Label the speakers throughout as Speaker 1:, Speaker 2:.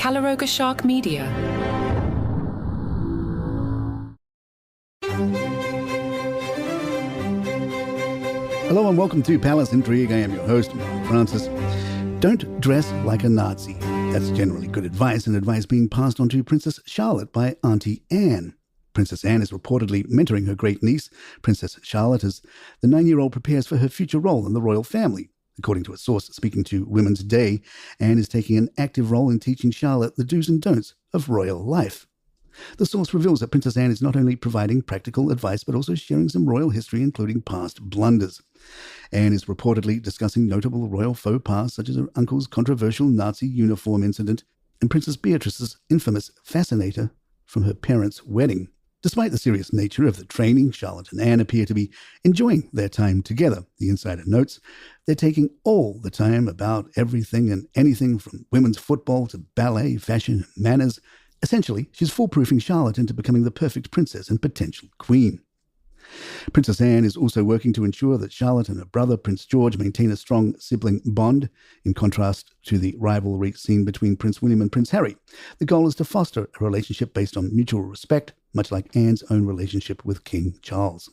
Speaker 1: Calaroga Shark Media.
Speaker 2: Hello and welcome to Palace Intrigue. I am your host, Mark Francis. Don't dress like a Nazi. That's generally good advice, and advice being passed on to Princess Charlotte by Auntie Anne. Princess Anne is reportedly mentoring her great-niece, Princess Charlotte, as the 9-year-old prepares for her future role in the royal family. According to a source speaking to Women's Day, Anne is taking an active role in teaching Charlotte the do's and don'ts of royal life. The source reveals that Princess Anne is not only providing practical advice, but also sharing some royal history, including past blunders. Anne is reportedly discussing notable royal faux pas, such as her uncle's controversial Nazi uniform incident and Princess Beatrice's infamous fascinator from her parents' wedding. Despite the serious nature of the training, Charlotte and Anne appear to be enjoying their time together. The insider notes they're taking all the time about everything and anything from women's football to ballet, fashion, and manners. Essentially, she's foolproofing Charlotte into becoming the perfect princess and potential queen. Princess Anne is also working to ensure that Charlotte and her brother, Prince George, maintain a strong sibling bond, in contrast to the rivalry seen between Prince William and Prince Harry. The goal is to foster a relationship based on mutual respect, much like Anne's own relationship with King Charles.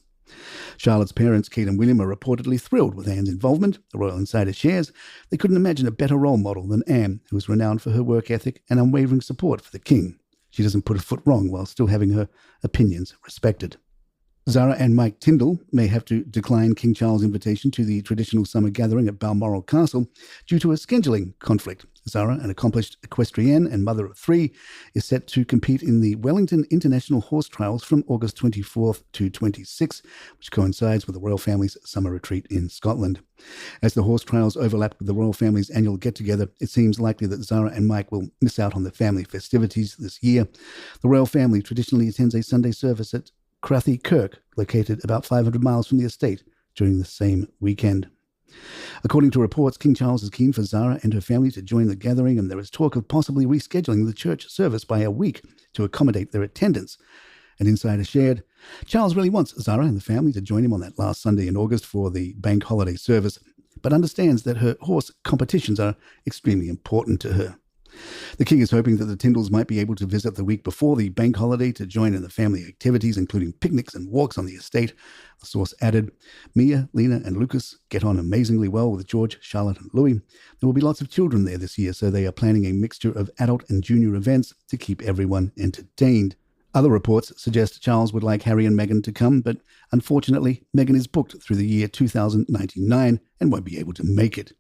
Speaker 2: Charlotte's parents, Kate and William, are reportedly thrilled with Anne's involvement. The Royal Insider shares they couldn't imagine a better role model than Anne, who is renowned for her work ethic and unwavering support for the king. She doesn't put a foot wrong while still having her opinions respected. Zara and Mike Tyndall may have to decline King Charles' invitation to the traditional summer gathering at Balmoral Castle due to a scheduling conflict. Zara, an accomplished equestrienne and mother of 3, is set to compete in the Wellington International Horse Trials from August 24th to 26, which coincides with the royal family's summer retreat in Scotland. As the horse trials overlap with the royal family's annual get-together, it seems likely that Zara and Mike will miss out on the family festivities this year. The royal family traditionally attends a Sunday service at Crathy Kirk, located about 500 miles from the estate, during the same weekend. According to reports, King Charles is keen for Zara and her family to join the gathering, and there is talk of possibly rescheduling the church service by a week to accommodate their attendance. An insider shared, Charles really wants Zara and the family to join him on that last Sunday in August for the bank holiday service, but understands that her horse competitions are extremely important to her. The king is hoping that the Tyndalls might be able to visit the week before the bank holiday to join in the family activities, including picnics and walks on the estate. The source added, Mia, Lena and Lucas get on amazingly well with George, Charlotte and Louis. There will be lots of children there this year, so they are planning a mixture of adult and junior events to keep everyone entertained. Other reports suggest Charles would like Harry and Meghan to come, but unfortunately, Meghan is booked through the year 2099 and won't be able to make it.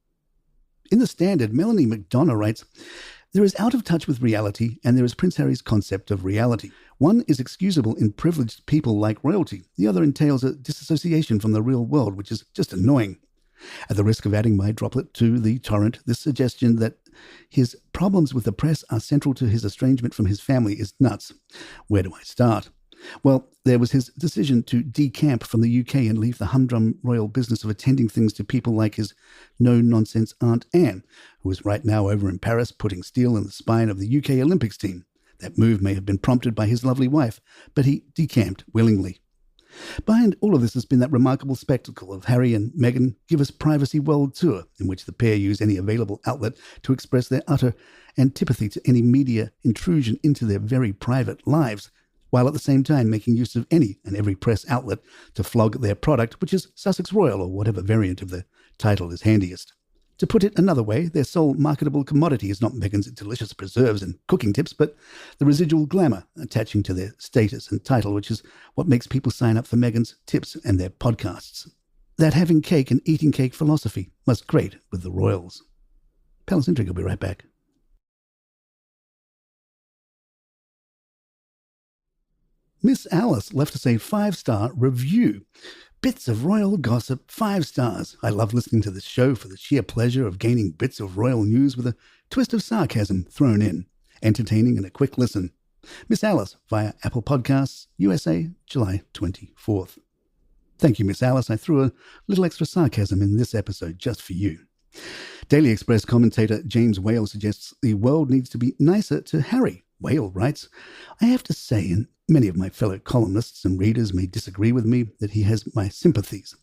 Speaker 2: In the Standard, Melanie McDonough writes, there is out of touch with reality, and there is Prince Harry's concept of reality. One is excusable in privileged people like royalty. The other entails a disassociation from the real world, which is just annoying. At the risk of adding my droplet to the torrent, this suggestion that his problems with the press are central to his estrangement from his family is nuts. Where do I start? Well, there was his decision to decamp from the UK and leave the humdrum royal business of attending things to people like his no-nonsense Aunt Anne, who is right now over in Paris putting steel in the spine of the UK Olympics team. That move may have been prompted by his lovely wife, but he decamped willingly. Behind all of this has been that remarkable spectacle of Harry and Meghan give us privacy world tour, in which the pair use any available outlet to express their utter antipathy to any media intrusion into their very private lives, while at the same time making use of any and every press outlet to flog their product, which is Sussex Royal or whatever variant of the title is handiest. To put it another way, their sole marketable commodity is not Meghan's delicious preserves and cooking tips, but the residual glamour attaching to their status and title, which is what makes people sign up for Meghan's tips and their podcasts. That having cake and eating cake philosophy must grate with the royals. Palace Intrigue will be right back. Miss Alice left us a 5-star review. Bits of royal gossip, 5 stars. I love listening to this show for the sheer pleasure of gaining bits of royal news with a twist of sarcasm thrown in. Entertaining and a quick listen. Miss Alice via Apple Podcasts, USA, July 24th. Thank you, Miss Alice. I threw a little extra sarcasm in this episode just for you. Daily Express commentator James Whale suggests the world needs to be nicer to Harry. Whale writes, I have to say, and many of my fellow columnists and readers may disagree with me, that he has my sympathies.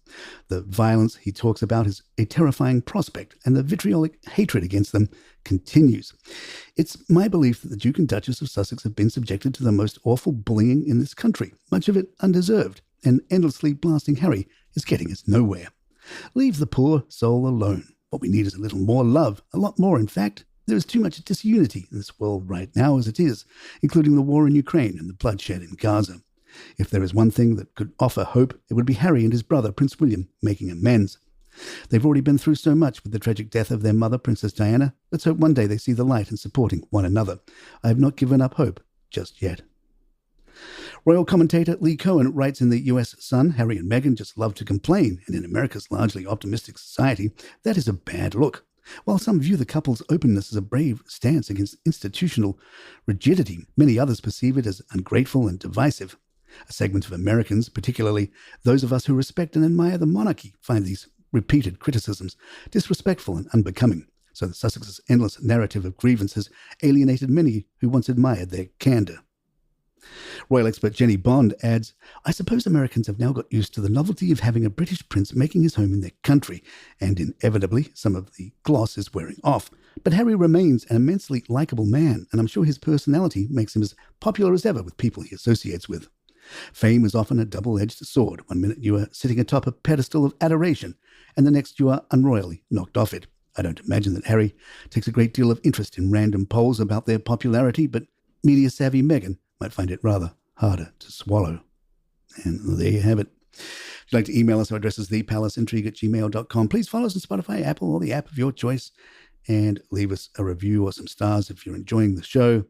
Speaker 2: The violence he talks about is a terrifying prospect, and the vitriolic hatred against them continues. It's my belief that the Duke and Duchess of Sussex have been subjected to the most awful bullying in this country, much of it undeserved, and endlessly blasting Harry is getting us nowhere. Leave the poor soul alone. What we need is a little more love, a lot more, in fact. There is too much disunity in this world right now as it is, including the war in Ukraine and the bloodshed in Gaza. If there is one thing that could offer hope, it would be Harry and his brother, Prince William, making amends. They've already been through so much with the tragic death of their mother, Princess Diana. Let's hope one day they see the light in supporting one another. I have not given up hope just yet. Royal commentator Lee Cohen writes in the US Sun, Harry and Meghan just love to complain, and in America's largely optimistic society, that is a bad look. While some view the couple's openness as a brave stance against institutional rigidity, many others perceive it as ungrateful and divisive. A segment of Americans, particularly those of us who respect and admire the monarchy, find these repeated criticisms disrespectful and unbecoming. So the Sussex's endless narrative of grievance has alienated many who once admired their candor. Royal expert Jenny Bond adds, I suppose Americans have now got used to the novelty of having a British prince making his home in their country, and inevitably some of the gloss is wearing off. But Harry remains an immensely likeable man, and I'm sure his personality makes him as popular as ever with people he associates with. Fame is often a double-edged sword. One minute you are sitting atop a pedestal of adoration, and the next you are unroyally knocked off it. I don't imagine that Harry takes a great deal of interest in random polls about their popularity, but media-savvy Meghan might find it rather harder to swallow. And there you have it. If you'd like to email us, our address is thepalaceintrigue@gmail.com. Please follow us on Spotify, Apple, or the app of your choice, and leave us a review or some stars if you're enjoying the show.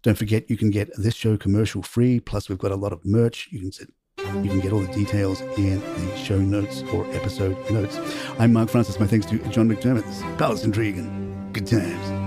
Speaker 2: Don't forget, you can get this show commercial free, plus we've got a lot of merch. You can get all the details in the show notes or episode notes. I'm Mark Francis. My thanks to John McDermott. This is Palace Intrigue, and good times.